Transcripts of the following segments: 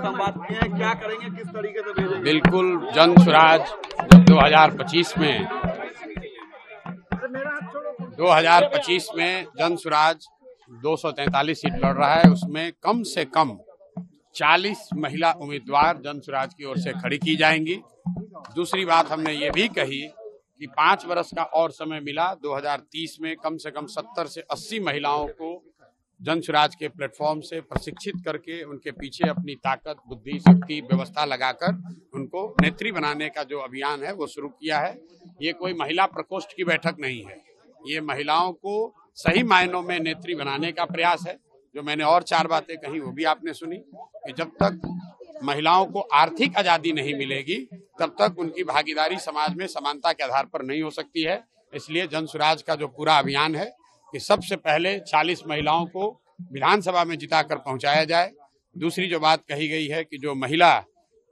संवाद किए हैं, क्या करेंगे, किस तरीके से भेजेंगे? बिल्कुल, जन स्वराज जब 2025 में जन स्वराज 243 सीट लड़ रहा है, उसमें कम से कम 40 महिला उम्मीदवार जन स्वराज की ओर से खड़ी की जाएंगी। दूसरी बात हमने ये भी कही कि 5 वर्ष का और समय मिला, 2030 में कम से कम 70 से 80 महिलाओं को जन स्वराज के प्लेटफॉर्म से प्रशिक्षित करके उनके पीछे अपनी ताकत, बुद्धि, शक्ति, व्यवस्था लगाकर उनको नेत्री बनाने का जो अभियान है वो शुरू किया है। ये कोई महिला प्रकोष्ठ की बैठक नहीं है, ये महिलाओं को सही मायनों में नेत्री बनाने का प्रयास है। जो मैंने और 4 बातें कही वो भी आपने सुनी कि जब तक महिलाओं को आर्थिक आजादी नहीं मिलेगी तब तक उनकी भागीदारी समाज में समानता के आधार पर नहीं हो सकती है। इसलिए जन स्वराज का जो पूरा अभियान है कि सबसे पहले 40 महिलाओं को विधानसभा में जिताकर पहुंचाया जाए। दूसरी जो बात कही गई है कि जो महिला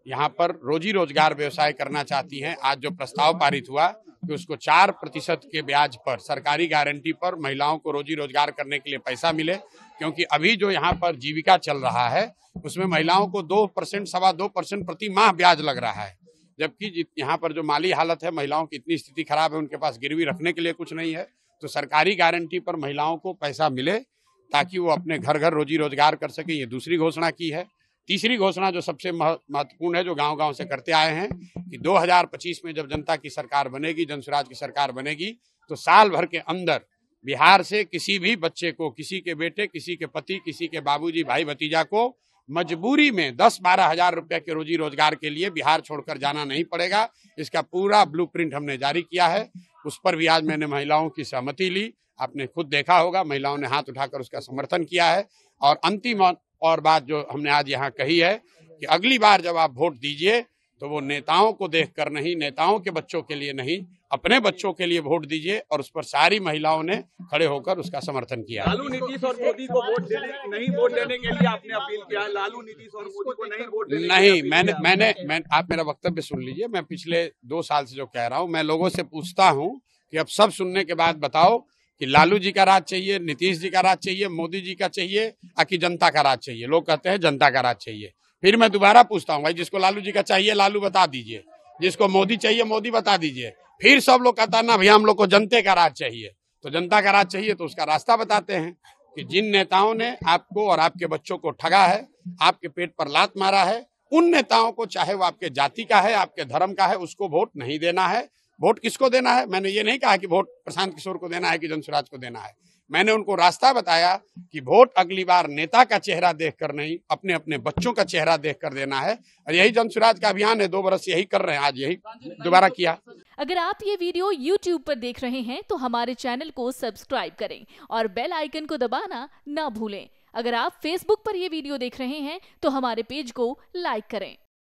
यहाँ पर रोजी रोजगार व्यवसाय करना चाहती हैं, आज जो प्रस्ताव पारित हुआ कि उसको 4% के ब्याज पर सरकारी गारंटी पर महिलाओं को रोजी रोजगार करने के लिए पैसा मिले, क्योंकि अभी जो यहाँ पर जीविका चल रहा है उसमें महिलाओं को 2%, 2.25% प्रति माह ब्याज लग रहा है, जबकि यहाँ पर जो माली हालत है, महिलाओं की इतनी स्थिति खराब है, उनके पास गिरवी रखने के लिए कुछ नहीं है। तो सरकारी गारंटी पर महिलाओं को पैसा मिले ताकि वो अपने घर घर रोजी रोजगार कर सके, ये दूसरी घोषणा की है। तीसरी घोषणा जो सबसे महत्वपूर्ण है, जो गांव-गांव से करते आए हैं कि 2025 में जब जनता की सरकार बनेगी, जन स्वराज की सरकार बनेगी, तो साल भर के अंदर बिहार से किसी भी बच्चे को, किसी के बेटे, किसी के पति, किसी के बाबूजी, भाई भतीजा को मजबूरी में 10-12 हजार रुपए के रोजी रोजगार के लिए बिहार छोड़कर जाना नहीं पड़ेगा। इसका पूरा ब्लूप्रिंट हमने जारी किया है, उस पर भी आज मैंने महिलाओं की सहमति ली। आपने खुद देखा होगा, महिलाओं ने हाथ उठाकर उसका समर्थन किया है। और अंतिम और बात जो हमने आज यहाँ कही है कि अगली बार जब आप वोट दीजिए तो वो नेताओं को देखकर नहीं, नेताओं के बच्चों के लिए नहीं, अपने बच्चों के लिए वोट दीजिए। और उस पर सारी महिलाओं ने खड़े होकर उसका समर्थन किया। लालू, नीतीश और मोदी को वोट देने के लिए आपने अपील किया है। लालू, नीतीश और मोदी को नहीं वोट देने नहीं, आप मेरा वक्तव्य सुन लीजिए। मैं पिछले 2 साल से जो कह रहा हूँ, मैं लोगों से पूछता हूँ कि अब सब सुनने के बाद बताओ कि लालू जी का राज चाहिए, नीतीश जी का राज चाहिए, मोदी जी का चाहिए, कि जनता का राज चाहिए। लोग कहते हैं जनता का राज चाहिए। फिर मैं दोबारा पूछता हूँ, भाई जिसको लालू जी का चाहिए लालू बता दीजिए, जिसको मोदी चाहिए मोदी बता दीजिए। फिर सब लोग कहता है ना भैया हम लोग को जनता का राज चाहिए। तो जनता का राज चाहिए तो उसका रास्ता बताते हैं कि जिन नेताओं ने आपको और आपके बच्चों को ठगा है, आपके पेट पर लात मारा है, उन नेताओं को, चाहे वो आपके जाति का है, आपके धर्म का है, उसको वोट नहीं देना है। वोट किसको देना है? मैंने ये नहीं कहा कि वोट प्रशांत किशोर को देना है कि जन स्वराज को देना है। मैंने उनको रास्ता बताया कि वोट अगली बार नेता का चेहरा देखकर नहीं, अपने अपने बच्चों का चेहरा देखकर देना है। और यही जन स्वराज का अभियान है, 2 वर्ष यही कर रहे हैं, आज यही दोबारा किया। अगर आप ये वीडियो YouTube पर देख रहे हैं तो हमारे चैनल को सब्सक्राइब करें और बेल आइकन को दबाना ना भूलें। अगर आप Facebook पर ये वीडियो देख रहे हैं तो हमारे पेज को लाइक करें।